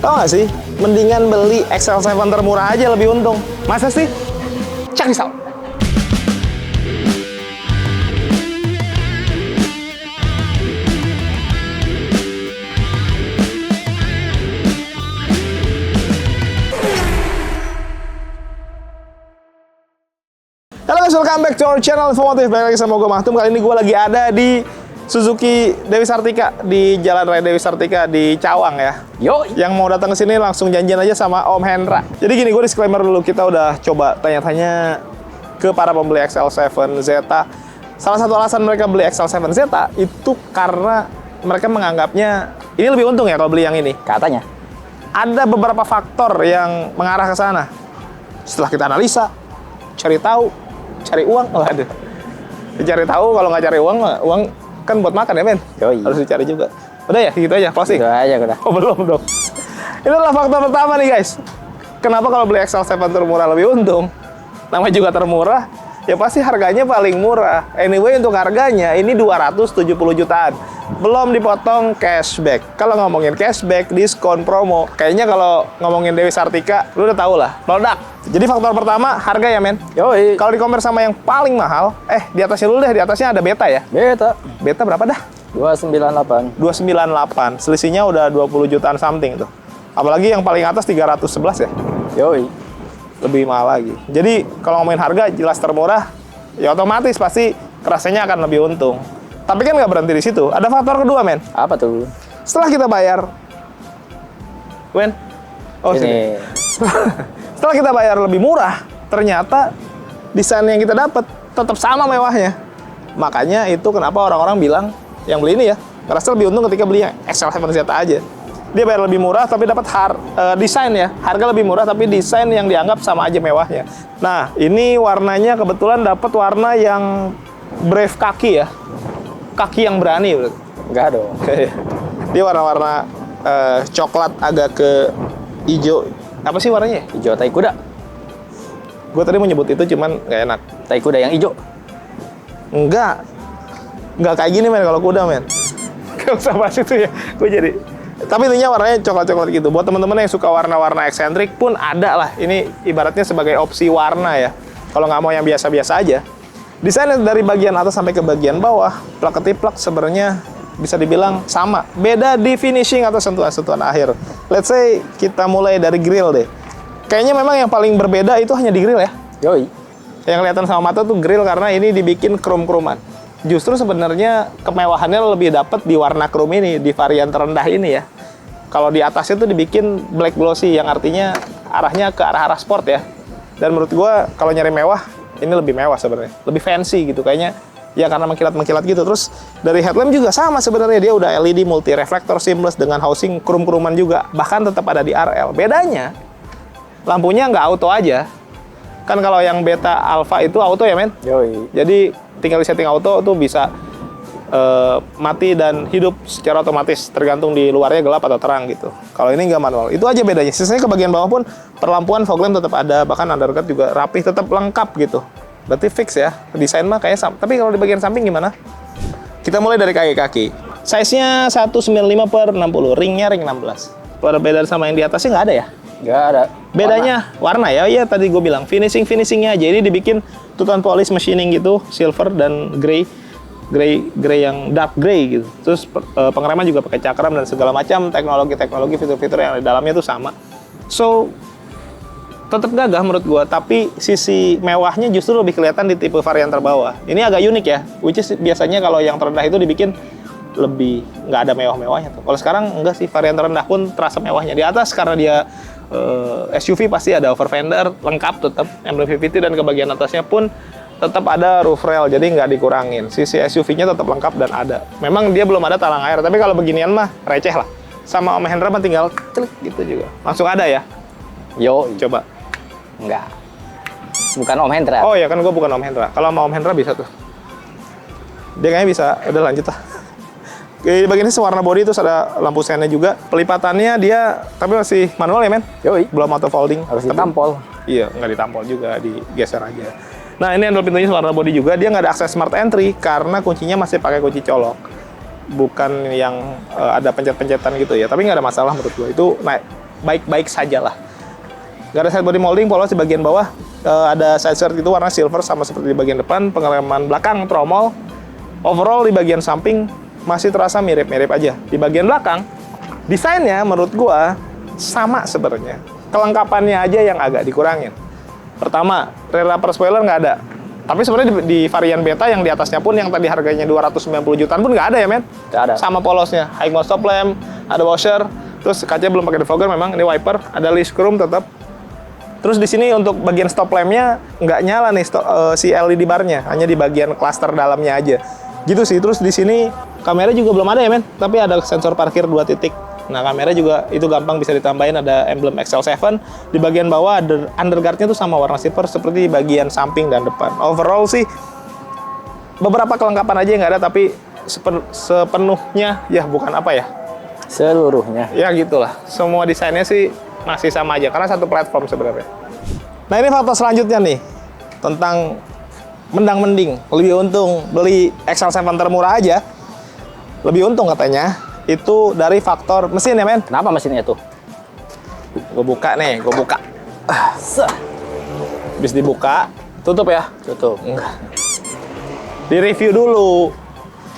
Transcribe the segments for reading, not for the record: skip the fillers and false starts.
Tau gak sih? Mendingan beli XL7 termurah aja lebih untung. Masa sih? Check this out. Halo guys, welcome back to our channel Infomotif. Balik lagi sama gue Mahtum. Kali ini gue lagi ada di Suzuki Dewi Sartika di Jalan Raya Dewi Sartika di Cawang ya. Yo, yang mau datang ke sini langsung janjian aja sama Om Hendra. Jadi gini, gue disclaimer dulu, kita udah coba tanya-tanya ke para pembeli XL7 Zeta. Salah satu alasan mereka beli XL7 Zeta itu karena mereka menganggapnya ini lebih untung ya kalau beli yang ini. katanya. Ada beberapa faktor yang mengarah ke sana. Setelah kita analisa, cari tahu, cari uang, waduh. Cari tahu, kalau nggak cari uang kan buat makan ya, men? Yoi. Harus dicari juga. Udah ya, gitu aja, closing? Itu aja udah. Oh, belum dong. Itu adalah faktor pertama nih, guys. Kenapa kalau beli XL7 termurah lebih untung? Namanya juga termurah, ya pasti harganya paling murah. Anyway, untuk harganya ini 270 jutaan. Belum dipotong cashback. Kalau ngomongin cashback, diskon, promo, kayaknya kalau ngomongin Dewi Sartika, lu udah tau lah, produk. Jadi faktor pertama, harga ya, men? Yoi. Kalau di-compare sama yang paling mahal, di atasnya dulu deh, di atasnya ada Beta ya? Beta. Beta berapa dah? 298. 298. Selisihnya udah 20 jutaan something tuh. Apalagi yang paling atas 311 ya? Yoi. Lebih mahal lagi. Jadi kalau ngomongin harga jelas termurah, ya otomatis pasti kerasanya akan lebih untung. Tapi kan nggak berhenti di situ. Ada faktor kedua, men. Apa tuh? Setelah kita bayar, Wen? Oh, sini. Setelah kita bayar lebih murah, ternyata desain yang kita dapat tetap sama mewahnya. Makanya itu kenapa orang-orang bilang yang beli ini ya, ngerasa lebih untung ketika beli yang XL7 Zeta aja. Dia bayar lebih murah tapi dapat desain ya. Harga lebih murah tapi desain yang dianggap sama aja mewahnya. Nah, ini warnanya kebetulan dapat warna yang Brave kaki ya. Kaki yang berani, bro. Enggak dong. Dia warna-warna coklat agak ke hijau. Apa sih warnanya? Hijau tai kuda. Gue tadi mau nyebut itu cuman nggak enak. Tai kuda yang hijau. Enggak kayak gini, men, kalau kuda, men. Gak usah bahas itu ya. Gue jadi. Tapi intinya warnanya coklat-coklat gitu. Buat teman-teman yang suka warna-warna eksentrik pun ada lah. Ini ibaratnya sebagai opsi warna ya. Kalau nggak mau yang biasa-biasa aja. Desainnya dari bagian atas sampai ke bagian bawah, plak ketiplak sebenarnya bisa dibilang sama. Beda di finishing atau sentuhan-sentuhan akhir. Let's say kita mulai dari grill deh. Kayaknya memang yang paling berbeda itu hanya di grill ya. Yoi. Yang kelihatan sama mata tuh grill karena ini dibikin krom-kroman. Justru sebenarnya kemewahannya lebih dapat di warna krom ini, di varian terendah ini ya. Kalau di atasnya tuh dibikin black glossy, yang artinya arahnya ke arah-arah sport ya. Dan menurut gua kalau nyari mewah, ini lebih mewah sebenarnya, lebih fancy gitu kayaknya. Ya karena mengkilat-mengkilat gitu. Terus dari headlamp juga sama sebenarnya, dia udah LED multi reflektor seamless dengan housing krum-kruman juga, bahkan tetap ada di RL. Bedanya lampunya nggak auto aja. Kan kalau yang Beta Alpha itu auto ya, men? Yoi. Jadi tinggal di setting auto tuh bisa mati dan hidup secara otomatis, tergantung di luarnya gelap atau terang gitu. Kalau ini nggak manual. Itu aja bedanya. Sisanya ke bagian bawah pun perlampuan fog lamp tetap ada, bahkan undercut juga rapih, tetap lengkap gitu. Berarti fix ya. Desain mah kayaknya sama. Tapi kalau di bagian samping gimana? Kita mulai dari kaki-kaki. Size-nya 195/60, ringnya ring 16. Perbedaan sama yang di atasnya nggak ada ya? Enggak ada. Bedanya warna ya, iya tadi gue bilang finishingnya aja. Ini dibikin two tone polish machining gitu, silver dan grey yang dark grey gitu. Terus pengereman juga pakai cakram dan segala macam teknologi fitur-fitur yang di dalamnya tuh sama. So tetap gagah menurut gue, tapi sisi mewahnya justru lebih kelihatan di tipe varian terbawah. Ini agak unik ya, which is biasanya kalau yang terendah itu dibikin lebih nggak ada mewah-mewahnya tuh. Kalau sekarang enggak sih, varian terendah pun terasa mewahnya. Di atas karena dia SUV pasti ada over fender lengkap tetap emblem VVT, dan ke bagian atasnya pun tetap ada roof rail, jadi nggak dikurangin. Sisi SUV-nya tetap lengkap dan ada. Memang dia belum ada talang air, tapi kalau beginian mah receh lah. Sama Om Hendra mah tinggal klik gitu juga. Langsung ada ya? Yo, Coba. enggak. Bukan Om Hendra. Oh ya kan, gue bukan Om Hendra. Kalau sama Om Hendra bisa tuh. Dia kayaknya bisa. Udah lanjut lah. Di bagian ini warna body, terus ada lampu sennya juga. Pelipatannya dia, tapi masih manual ya, men? Yoi. Belum auto folding. Harus ditampol. Iya, nggak ditampol juga, digeser aja. Nah, ini handle pintunya warna body juga. Dia nggak ada akses smart entry karena kuncinya masih pakai kunci colok. Bukan yang ada pencet-pencetan gitu ya. Tapi nggak ada masalah menurut gue. Itu baik-baik saja lah. Gak ada side body molding, polos di bagian bawah. Ada side skirt itu warna silver sama seperti di bagian depan. Pengereman belakang tromol. Overall di bagian samping masih terasa mirip-mirip aja. Di bagian belakang, desainnya menurut gua sama sebenarnya. Kelengkapannya aja yang agak dikurangin. Pertama, rear upper spoiler nggak ada. Tapi sebenarnya di varian beta yang di atasnya pun yang tadi harganya 290 jutaan pun nggak ada ya, men? Nggak ada. Sama polosnya. High mount stop lamp, ada washer, terus kacanya belum pakai defogger memang, ini wiper, ada leaf chrome tetap. Terus di sini untuk bagian stop lamp-nya nggak nyala nih si LED bar-nya, hanya di bagian cluster dalamnya aja. Gitu sih. Terus di sini kamera juga belum ada ya, men? Tapi ada sensor parkir 2 titik. Nah, kamera juga itu gampang bisa ditambahin, ada emblem XL7. Di bagian bawah ada underguard-nya tuh sama warna silver seperti di bagian samping dan depan. Overall sih beberapa kelengkapan aja yang nggak ada, tapi sepenuhnya ya bukan apa ya. Seluruhnya. Ya gitulah. Semua desainnya sih masih sama aja karena satu platform sebenarnya. Nah, ini faktor selanjutnya nih tentang mendang-mending. Lebih untung beli XL7 termurah aja. Lebih untung katanya. Itu dari faktor mesin ya, men? Kenapa mesinnya tuh? Gue buka nih, gue buka. Habis dibuka, tutup ya? Tutup. Enggak. Di review dulu.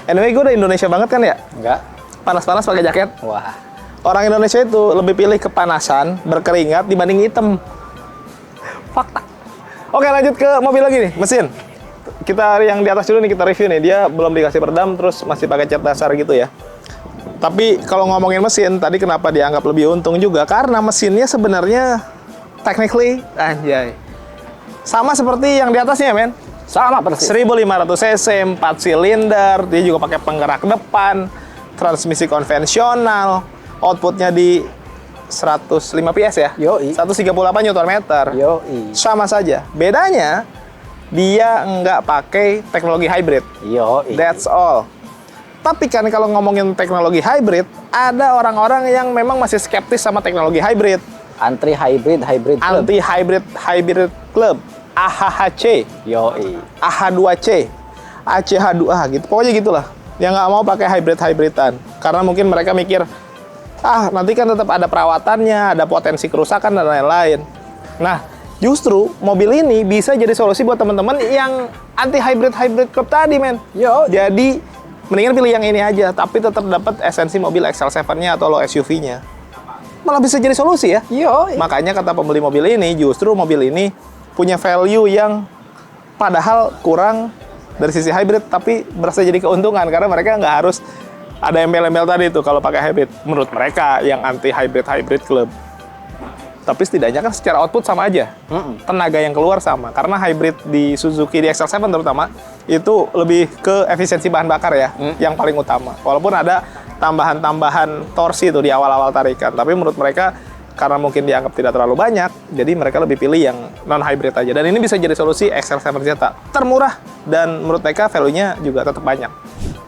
Anyway, gue udah Indonesia banget kan ya? Enggak. Panas-panas pakai jaket. Wah. Orang Indonesia itu lebih pilih kepanasan, berkeringat dibanding hitam. Fakta. Oke, lanjut ke mobil lagi nih, mesin. Kita yang di atas dulu nih kita review nih. Dia belum dikasih peredam, terus masih pakai cat dasar gitu ya. Tapi kalau ngomongin mesin, tadi kenapa dianggap lebih untung juga? Karena mesinnya sebenarnya technically, anjay, sama seperti yang di atasnya, men. Sama persis. 1500 cc, 4 silinder, dia juga pakai penggerak depan, transmisi konvensional, outputnya di 105 PS ya? Yoi. 138 Nm. Yoi. Sama saja. Bedanya, dia nggak pakai teknologi hybrid. Yoi. That's all. Tapi kan kalau ngomongin teknologi hybrid, ada orang-orang yang memang masih skeptis sama teknologi hybrid. Hybrid club. Anti hybrid club. AHHC. Yoi. AH2C. ACH2A gitu. Pokoknya gitulah. Yang nggak mau pakai hybrid-hybridan. Karena mungkin mereka mikir, nanti kan tetap ada perawatannya, ada potensi kerusakan dan lain-lain. Nah, justru mobil ini bisa jadi solusi buat teman-teman yang anti hybrid club tadi, men. Yo. Jadi mendingan pilih yang ini aja, tapi tetap dapat esensi mobil XL7-nya atau low SUV-nya. Malah bisa jadi solusi ya. Yo. Makanya kata pembeli mobil ini, justru mobil ini punya value yang padahal kurang dari sisi hybrid, tapi berasa jadi keuntungan karena mereka nggak harus ada embel-embel tadi tuh kalau pakai hybrid. Menurut mereka yang anti hybrid club. Tapi setidaknya kan secara output sama aja. Tenaga yang keluar sama. Karena hybrid di Suzuki, di XL7 terutama, itu lebih ke efisiensi bahan bakar ya, yang paling utama. Walaupun ada tambahan-tambahan torsi tuh di awal-awal tarikan. Tapi menurut mereka, karena mungkin dianggap tidak terlalu banyak, jadi mereka lebih pilih yang non-hybrid aja. Dan ini bisa jadi solusi XL7 Zeta. Termurah, dan menurut mereka value-nya juga tetap banyak.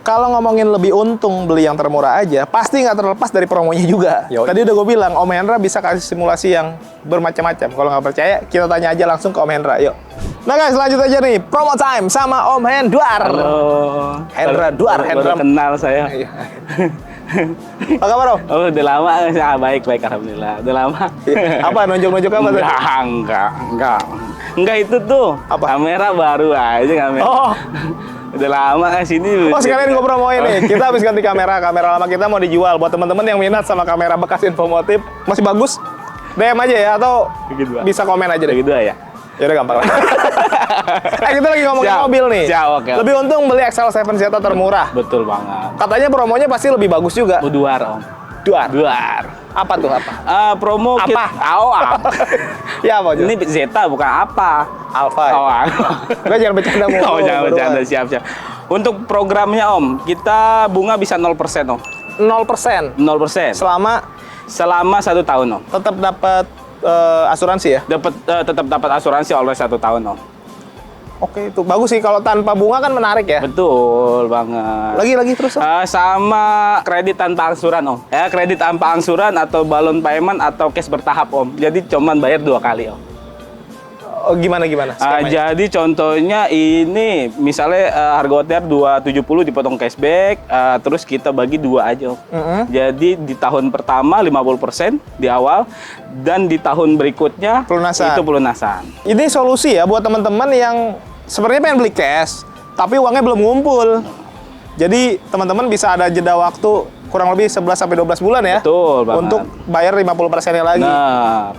Kalau ngomongin lebih untung beli yang termurah aja, pasti nggak terlepas dari promonya juga. Yoi. Tadi udah gue bilang, Om Hendra bisa kasih simulasi yang bermacam-macam. Kalau nggak percaya, kita tanya aja langsung ke Om Hendra. Yuk. Nah guys, lanjut aja nih. Promo time sama Om Hendrar. Halo. Hendra Duar. Baru kenal saya. Apa kabar, Om? Oh, udah lama. Baik, alhamdulillah. Udah lama. Apa, nunjuk-nunjuk apa tadi? Enggak itu tuh. Apa? Kamera baru aja kamera. Oh. Udah lama kan sini. Oh, sekalian gue promoin nih. Kita habis ganti kamera. Kamera lama kita mau dijual. Buat teman-teman yang minat sama kamera bekas Infomotif, masih bagus, DM aja ya. Atau Gitu, Pak. bisa komen aja deh. Gitu ya. Ya udah gampang lah. Kita lagi ngomongin Siap. mobil nih. Siap, oke. Lebih untung beli XL7 Zeta termurah. Betul banget. Katanya promonya pasti lebih bagus juga. Duar, Om. Duar. Apa tuh, apa? Promo Apa? apa? Ya apa, Jo? Ini Zeta bukan apa? Alfa. Oh, Gue jangan bercanda mulu. oh, jangan bercanda, Beruan. siap. Untuk programnya Om, kita bunga bisa 0% Om. 0%. 0%. Selama 1 tahun Om. Tetap dapat asuransi ya? Tetap dapat asuransi oleh 1 tahun Om. Oke, itu bagus sih. Kalau tanpa bunga kan menarik ya. Betul banget. Lagi terus. Om. Sama kredit tanpa angsuran Om. Ya, kredit tanpa angsuran atau balon payment atau cash bertahap Om. Jadi cuman bayar 2 kali Om. Oh, gimana? Skemanya? Jadi contohnya ini misalnya harga OTR 270 dipotong cashback, terus kita bagi 2 aja. Om. Jadi di tahun pertama 50% di awal, dan di tahun berikutnya Pelunasan. itu pelunasan. Ini solusi ya buat teman-teman yang sebenarnya pengen beli cash, tapi uangnya belum ngumpul. Jadi teman-teman bisa ada jeda waktu kurang lebih 11 sampai 12 bulan ya. Betul banget. Untuk bayar 50%-nya lagi. Nah,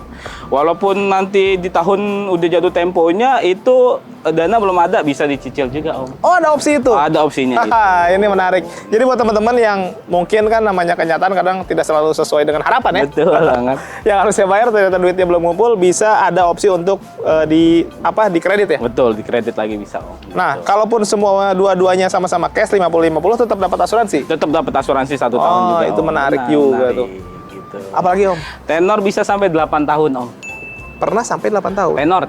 walaupun nanti di tahun udah jatuh temponya itu dana belum ada, bisa dicicil juga, Om. Oh, ada opsi itu? Ada opsinya itu. Haha, ini menarik. Jadi buat teman-teman yang mungkin kan namanya kenyataan kadang tidak selalu sesuai dengan harapan ya. Betul banget. Yang harusnya bayar ternyata duitnya belum ngumpul, bisa ada opsi untuk di kredit ya. Betul, dikredit lagi bisa, Om. Nah, kalaupun semua dua-duanya sama-sama cash 50-50 tetap dapat asuransi. Tetap dapat asuransi 1 tahun juga. itu Om. menarik Nah, juga menarik, tuh. Gitu. Apalagi Om? Tenor bisa sampai 8 tahun, Om. Pernah sampai 8 tahun? Tenor.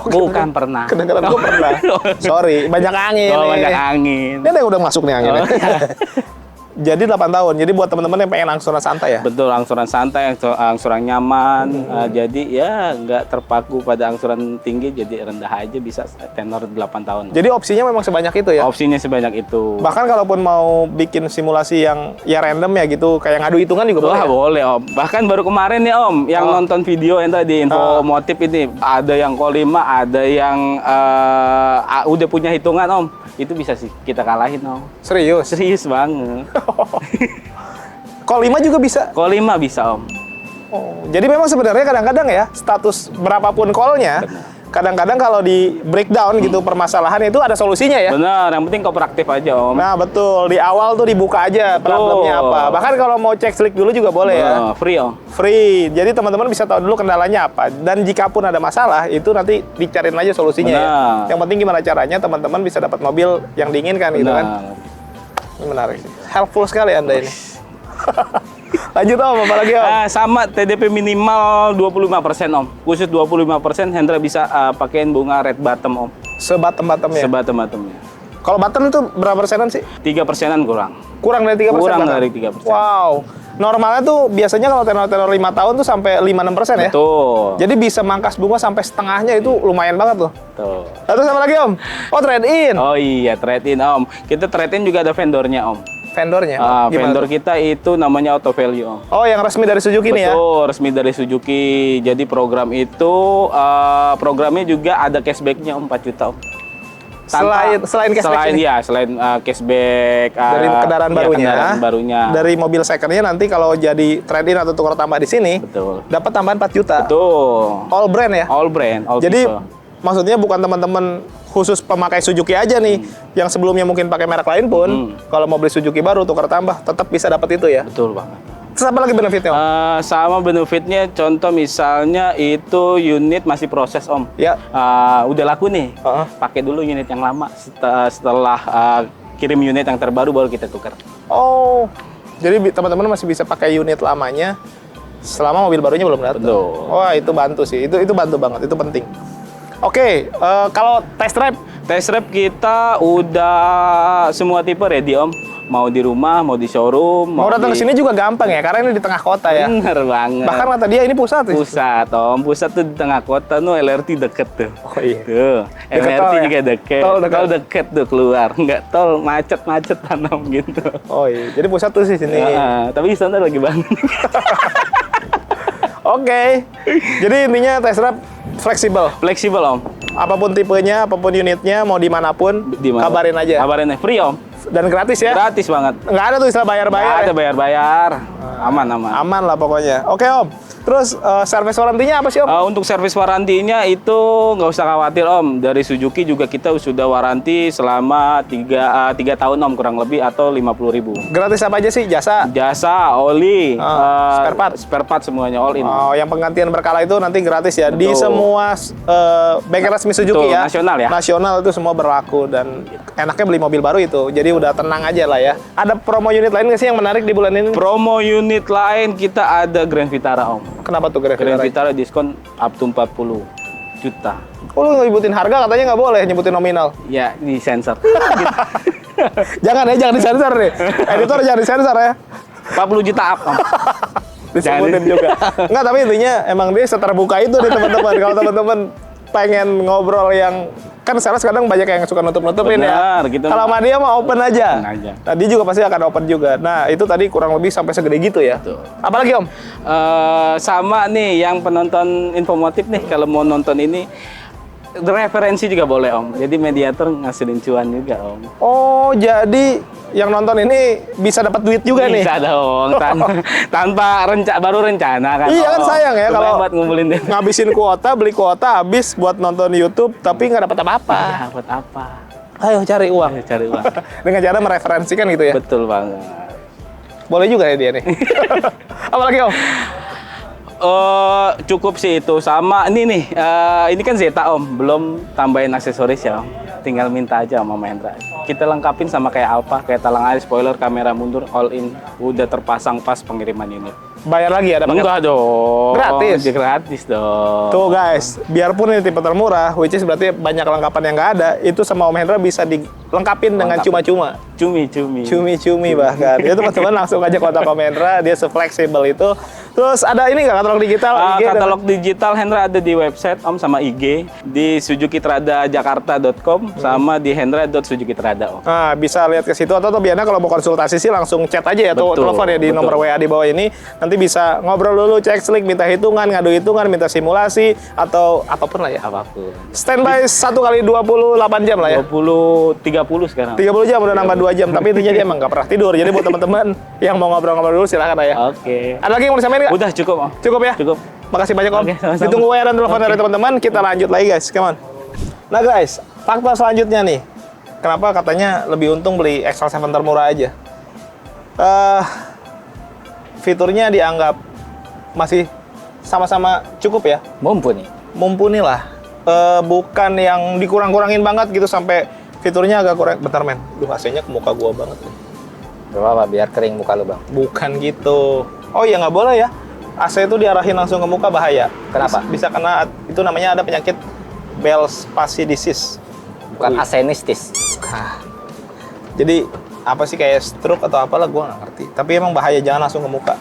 Bukan pernah. Kadang-kadang gue pernah. Sorry, banyak angin Oh, nih. banyak angin. Ini ada yang udah masuk nih anginnya. Oh. Jadi 8 tahun. Jadi buat teman-teman yang pengen angsuran santai ya? Betul, angsuran santai, angsuran nyaman. Jadi ya nggak terpaku pada angsuran tinggi, jadi rendah aja bisa tenor 8 tahun. Jadi opsinya memang sebanyak itu ya? Opsinya sebanyak itu. Bahkan kalaupun mau bikin simulasi yang ya random ya gitu, kayak ngadu hitungan juga boleh Wah, ya? boleh, Om. Bahkan baru kemarin nih, Om, yang nonton video yang tadi info motif ini, ada yang call 5, ada yang udah punya hitungan, Om. Itu bisa sih kita kalahin, Om. Serius? Serius banget. Call 5 juga bisa? Call 5 bisa, Om. Oh, jadi memang sebenarnya kadang-kadang ya, status berapapun call-nya, kadang-kadang kalau di breakdown gitu permasalahan itu ada solusinya ya? Benar, yang penting kooperatif aja, Om. Nah betul, di awal tuh dibuka aja problemnya apa. Bahkan kalau mau cek slik dulu juga boleh ya. Free, Om. Free, jadi teman-teman bisa tahu dulu kendalanya apa. Dan jika pun ada masalah, itu nanti dicariin aja solusinya ya. Benar. Yang penting gimana caranya teman-teman bisa dapat mobil yang diinginkan gitu kan. Benar. Ini menarik. Helpful sekali Anda ini. Lanjut Om, apa lagi Om? Sama TDP minimal 25%, Om. Khusus 25%, Hendra bisa pakein bunga red bottom, Om. Sebatem-batemnya. Sebatem-batemnya. Kalau bottom itu berapa persenan sih? 3%-an kurang. Kurang dari 3%? Kurang bahkan? dari 3%. Wow. Normalnya tuh biasanya kalau tenor-tenor 5 tahun tuh sampai 5-6% ya? Betul. Jadi bisa mangkas bunga sampai setengahnya, itu lumayan banget tuh. Betul. Lalu sama lagi Om? Oh, trade-in. Oh iya, trade-in, Om. Kita trade-in juga ada vendornya, Om. Vendornya? Gimana Vendor tuh? kita itu namanya Auto Value, Om. Oh, yang resmi dari Suzuki nih ya? Betul, resmi dari Suzuki. Jadi program itu, programnya juga ada cashback-nya, Om, 4 juta, Om. Selain cashback ini? Selain cashback Dari kendaraan barunya. kendaraan barunya. Dari mobil second-nya nanti kalau jadi trade-in atau tukar tambah di sini, Betul. dapat tambahan 4 juta. Betul. All brand ya? All brand, all Jadi people. maksudnya bukan teman-teman khusus pemakai Suzuki aja nih, yang sebelumnya mungkin pakai merek lain pun, kalau mau beli Suzuki baru tukar tambah tetap bisa dapat itu ya. Betul banget. Terus apa lagi benefitnya Om? Sama benefitnya, contoh misalnya itu unit masih proses, Om. Ya. Udah laku nih, Heeh. pakai dulu unit yang lama. Setelah kirim unit yang terbaru baru kita tukar. Oh, jadi teman-teman masih bisa pakai unit lamanya selama mobil barunya belum datang. Betul. Wah, itu bantu sih. Itu bantu banget. Itu penting. Oke, kalau test drive, Test drive kita udah semua tipe ready, Om. Mau di rumah, mau di showroom, mau datang ke sini juga gampang ya, karena ini di tengah kota ya. Bener banget. Bahkan kata dia ini pusat. Pusat, Om. Pusat tuh di tengah kota, LRT deket tuh. Oh iya. Tuh, Deket LRT tol ya? juga deket. Tol dekat. Tol deket tuh keluar. Nggak tol, macet-macetan, Om, gitu. Oh iya, jadi pusat tuh sih sini. Tapi di sana lagi bangun. Oke. Jadi intinya test drive fleksibel. Fleksibel, Om. Apapun tipenya, apapun unitnya, mau dimanapun, Dimana? kabarin aja. Kabarin aja. Free, Om. Dan gratis ya? Gratis banget. Nggak ada tuh istilah bayar-bayar Nggak ada ya? bayar-bayar. Aman. Aman lah pokoknya. Oke Om. Terus service warantinya apa sih Om? Untuk servis warantinya itu nggak usah khawatir, Om. Dari Suzuki juga kita sudah waranti selama 3 tahun, Om, kurang lebih, atau 50.000. Gratis apa aja sih? Jasa? Jasa, oli, spare part? semuanya all in. Oh, yang penggantian berkala itu nanti gratis ya? Di Betul. semua bengkel resmi Suzuki Betul, ya? nasional ya? Nasional itu semua berlaku dan enaknya beli mobil baru itu. Jadi udah tenang aja lah ya. Ada promo unit lain nggak sih yang menarik di bulan ini? Promo unit lain kita ada Grand Vitara, Om. Kenapa tuh Grand Grand Vitara diskon up to 40 juta. Oh, lu nyebutin harga katanya nggak boleh nyebutin nominal. Ya, di sensor. Jangan disensor nih. Editor jangan disensor ya. 40 juta up, Om. Disebutin juga. Enggak, tapi intinya emang dia seterbuka itu nih teman-teman. Kalau teman-teman pengen ngobrol yang kan sales kadang banyak yang suka nutup-nutupin ya. Benar, gitu. Kalau sama dia mah open aja. Open aja. Nah, dia juga pasti akan open juga. Nah, itu tadi kurang lebih sampai segede gitu ya. Betul. Apalagi Om? Sama nih yang penonton infomotif nih kalau mau nonton ini referensi juga boleh Om. Jadi mediator ngasilin cuan juga Om. Oh, jadi yang nonton ini bisa dapat duit juga nih. Bisa dong, tanpa baru rencana kan. Iya kan sayang ya kalau buat ngumpulin deh. ngabisin kuota, beli kuota habis buat nonton YouTube tapi nggak dapat apa-apa. Dapat apa? Ayo cari uang. Ayo cari uang. Dengan cara mereferensikan gitu ya. Betul banget. Boleh juga ya dia nih. Apalagi Om? Cukup sih itu sama ini nih. Ini kan Zeta Om, belum tambahin aksesoris ya Om. Tinggal minta aja sama Mahendra. Kita lengkapin sama kayak Alfa, kayak talang air, spoiler, kamera mundur, all in. Udah terpasang pas pengiriman unit. Bayar lagi ada paket? Enggak dong. Gratis? Gratis dong. Tuh guys, biarpun ini tipe termurah, which is berarti banyak lengkapan yang nggak ada, itu sama Om Hendra bisa dilengkapin dengan cuma-cuma. Cumi-cumi. Cumi-cumi bahkan. Itu teman-teman langsung aja kontak Om Hendra, dia se-fleksibel itu. Terus ada ini nggak katalog digital? IG Katalog digital Hendra ada di website Om sama IG di suzukitradajakarta.com sama di hendra.suzukitrada Om. Nah, bisa lihat ke situ atau biasanya kalau mau konsultasi sih langsung chat aja ya atau Betul, telepon ya di betul. nomor WA di bawah ini. Nanti bisa ngobrol dulu, cek slik, minta hitungan, ngadu hitungan, minta simulasi atau apapun lah ya. Apapun. Standby 1 kali 28 jam lah ya. 30 sekarang. 30 jam udah nambah 2 jam, tapi intinya dia emang nggak pernah tidur. Jadi buat teman-teman yang mau ngobrol-ngobrol dulu silakan lah ya. Oke. Ada lagi yang mau disampaikan nggak? Udah cukup Om. Cukup ya? Cukup. Makasih banyak Om. Oke, sama-sama. Ditunggu WA dan telepon dari teman-teman. Kita lanjut lagi guys, come on. Nah guys, fakta selanjutnya nih. Kenapa katanya lebih untung beli XL7 termurah aja? Fiturnya dianggap masih sama-sama cukup ya. Mumpuni. Mumpuni lah. Bukan yang dikurang-kurangin banget gitu sampai fiturnya agak kurang. Bentar men, duh AC-nya ke muka gua banget nih. Gak apa-apa, biar kering muka lu bang. Bukan gitu. Oh iya nggak boleh ya. AC itu diarahin langsung ke muka bahaya. Kenapa? Bisa kena, itu namanya ada penyakit Bell's palsy disease. Bukan asenistis. Jadi apa sih kayak stroke atau apalah gua nggak ngerti. Tapi emang bahaya, jangan langsung ke muka.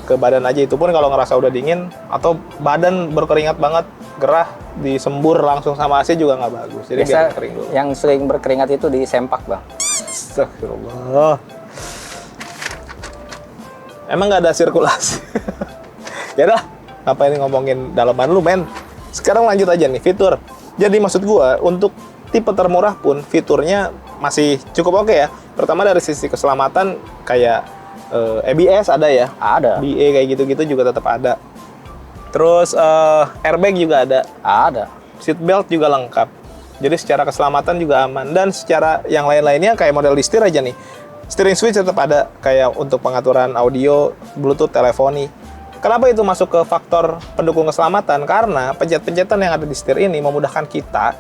Ke badan aja, itu pun kalau ngerasa udah dingin atau badan berkeringat banget, gerah, disembur langsung sama AC juga nggak bagus. Jadi Biasa biar kering dulu. yang sering berkeringat itu di sempak bang. Astagfirullah. Emang nggak ada sirkulasi. Ya dah, ngapain ngomongin dalaman lu men. Sekarang lanjut aja nih fitur. Jadi maksud gua untuk tipe termurah pun fiturnya masih cukup oke ya. Pertama dari sisi keselamatan kayak ABS ada ya. Ada. BA kayak gitu-gitu juga tetap ada. Terus airbag juga ada. Ada. Seat belt juga lengkap. Jadi secara keselamatan juga aman. Dan secara yang lain-lainnya kayak model di setir aja nih. Steering switch tetap ada kayak untuk pengaturan audio, Bluetooth, teleponi. Kenapa itu masuk ke faktor pendukung keselamatan? Karena pencet-pencetan yang ada di setir ini memudahkan kita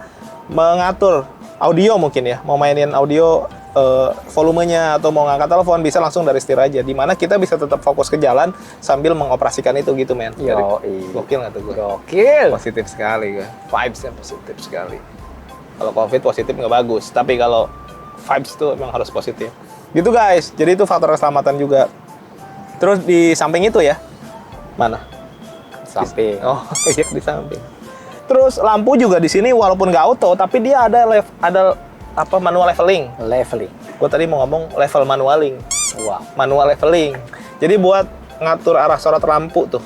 mengatur audio mungkin ya. Mau mainin audio volumenya atau mau ngangkat telepon bisa langsung dari setir aja. Dimana kita bisa tetap fokus ke jalan sambil mengoperasikan itu gitu men. Yoi. Gokil nggak tuh gue? Gokil. Positif sekali gue. Vibes-nya positif sekali. Kalau COVID positif nggak bagus, tapi kalau vibes itu emang harus positif. Gitu guys, jadi itu faktor keselamatan juga. Terus di samping itu ya, mana? Samping. Oh iya di samping. Terus lampu juga di sini walaupun nggak auto, tapi dia ada apa manual leveling. Leveling. Gue tadi mau ngomong level manualing, Wow. manual leveling. Jadi buat ngatur arah sorot lampu tuh.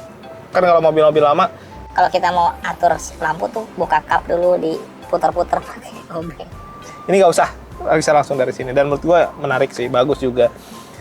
Kan kalau mobil-mobil lama, Kalau kita mau atur lampu tuh buka kap dulu, diputar-putar pakai obeng. ini nggak usah, bisa langsung dari sini. Dan menurut gue menarik sih, bagus juga.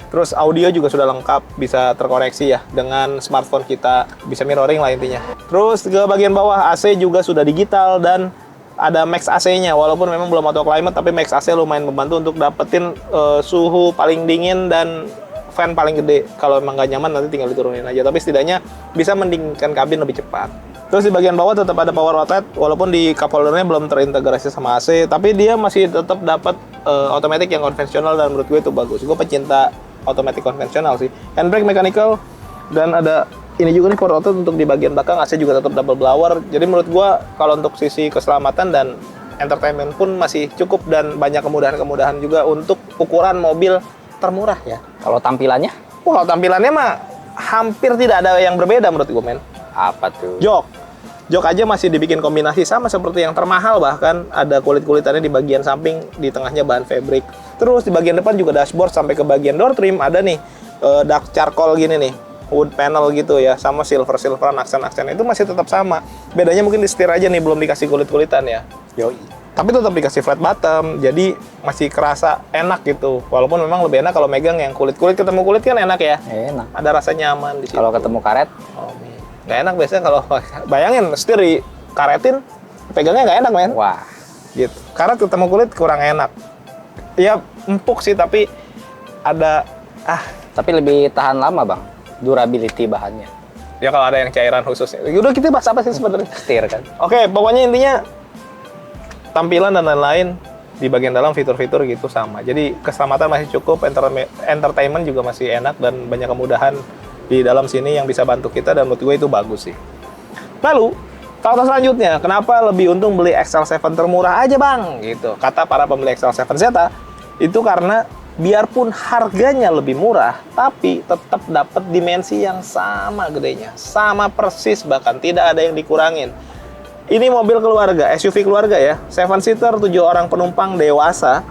Terus audio juga sudah lengkap, bisa terkoneksi ya dengan smartphone kita, bisa mirroring lah intinya. Terus ke bagian bawah AC juga sudah digital dan ada Max AC-nya, walaupun memang belum auto climate, tapi Max AC lumayan membantu untuk dapetin suhu paling dingin dan fan paling gede. Kalau emang nggak nyaman nanti tinggal diturunin aja, tapi setidaknya bisa mendinginkan kabin lebih cepat. Terus di bagian bawah tetap ada power outlet, walaupun di cup holdernya belum terintegrasi sama AC, tapi dia masih tetap dapat automatic yang konvensional dan menurut gue itu bagus. Gue pecinta automatic konvensional sih. Handbrake mechanical dan ada ini juga nih power outlet untuk di bagian belakang. AC juga tetap double blower. Jadi menurut gue kalau untuk sisi keselamatan dan entertainment pun masih cukup dan banyak kemudahan-kemudahan juga untuk ukuran mobil termurah ya. Kalau tampilannya? Wah, kalau tampilannya mah hampir tidak ada yang berbeda menurut gue men. Apa tuh? Jok. Jok aja masih dibikin kombinasi sama seperti yang termahal, bahkan ada kulit-kulitannya di bagian samping, di tengahnya bahan fabric. Terus di bagian depan juga dashboard sampai ke bagian door trim ada nih dark charcoal gini nih, wood panel gitu ya, sama silver-silveran aksen-aksen itu masih tetap sama. Bedanya mungkin di setir aja nih, belum dikasih kulit-kulitan ya. Yoi. Tapi tetap dikasih flat bottom, jadi masih kerasa enak gitu. Walaupun memang lebih enak kalau megang yang kulit-kulit, ketemu kulit kan enak ya. Enak. Ada rasa nyaman di situ. Kalau ketemu karet, Oh, nggak enak biasanya kalau bayangin setir dikaretin, pegangnya nggak enak men. wah. Gitu. Karet ketemu kulit kurang enak. Ya empuk sih tapi ada Tapi lebih tahan lama bang, durability bahannya. ya kalau ada yang cairan khususnya. Udah kita bahas apa sih sebenarnya? Setir kan. Oke, pokoknya intinya tampilan dan lain-lain di bagian dalam fitur-fitur gitu sama. Jadi keselamatan masih cukup, entertainment juga masih enak dan banyak kemudahan di dalam sini yang bisa bantu kita dan menurut gue itu bagus sih. Lalu, faktor selanjutnya, kenapa lebih untung beli XL7 termurah aja bang? Gitu. Kata para pembeli XL7Z, itu karena biarpun harganya lebih murah, tapi tetap dapat dimensi yang sama gedenya. Sama persis bahkan, tidak ada yang dikurangin. Ini mobil keluarga, SUV keluarga ya. 7-seater, 7 orang penumpang dewasa,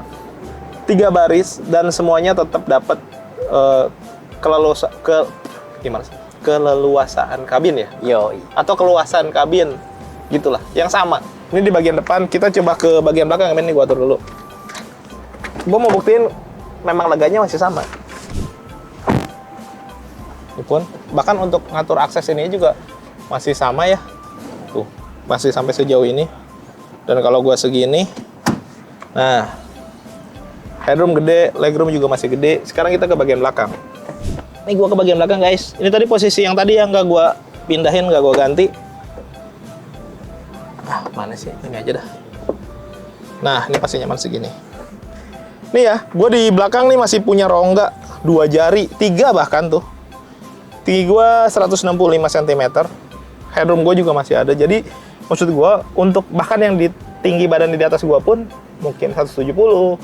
3 baris, dan semuanya tetap dapat keleluasaan kabin ya? Yoi. Atau keluasan kabin, gitulah. Yang sama. Ini di bagian depan, kita coba ke bagian belakang. Ini gua atur dulu. Gua mau buktiin memang leganya masih sama. Ini pun, bahkan untuk ngatur akses ini juga masih sama ya. Tuh, masih sampai sejauh ini. Dan kalau gua segini, nah, headroom gede, legroom juga masih gede. Sekarang kita ke bagian belakang. Ini gua ke bagian belakang guys. Ini tadi posisi yang tadi yang nggak gua pindahin, nggak gua ganti. Mana sih? Ini aja dah. Nah, ini pasti nyaman segini. Nih ya, gue di belakang nih masih punya rongga 2 jari, 3 bahkan tuh. Tinggi gue 165 cm. Headroom gue juga masih ada. Jadi maksud gue untuk bahkan yang di tinggi badan di atas gue pun mungkin 170,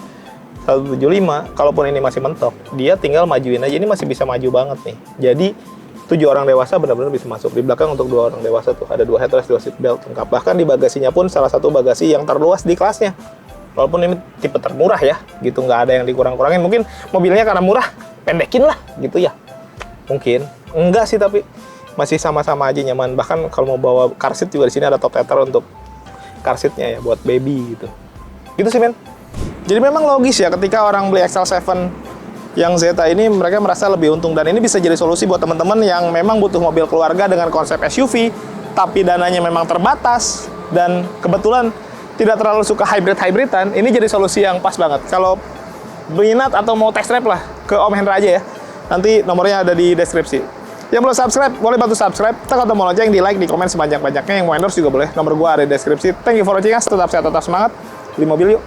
175. Kalaupun ini masih mentok, dia tinggal majuin aja. Ini masih bisa maju banget nih. Jadi 7 orang dewasa benar-benar bisa masuk. Di belakang untuk 2 orang dewasa tuh ada 2 headrest, 2 seat belt lengkap. Bahkan di bagasinya pun salah satu bagasi yang terluas di kelasnya. Walaupun ini tipe termurah ya, gitu nggak ada yang dikurang-kurangin. Mungkin mobilnya karena murah, pendekin lah, gitu ya. Mungkin enggak sih, tapi masih sama-sama aja nyaman. Bahkan kalau mau bawa car seat juga di sini ada top tether untuk car seatnya ya, buat baby gitu. Gitu sih men. Jadi memang logis ya ketika orang beli XL7 yang Zeta ini mereka merasa lebih untung, dan ini bisa jadi solusi buat teman-teman yang memang butuh mobil keluarga dengan konsep SUV tapi dananya memang terbatas dan kebetulan tidak terlalu suka hybrid-hybridan. Ini jadi solusi yang pas banget. Kalau minat atau mau test drive lah ke Om Hendra aja ya. Nanti nomornya ada di deskripsi. Yang belum subscribe boleh bantu subscribe, tekan tombol lonceng, di like, di komen sebanyak-banyaknya. Yang mau endorse juga boleh, nomor gua ada di deskripsi. Thank you for watching us, tetap sehat, tetap semangat, beli mobil yuk.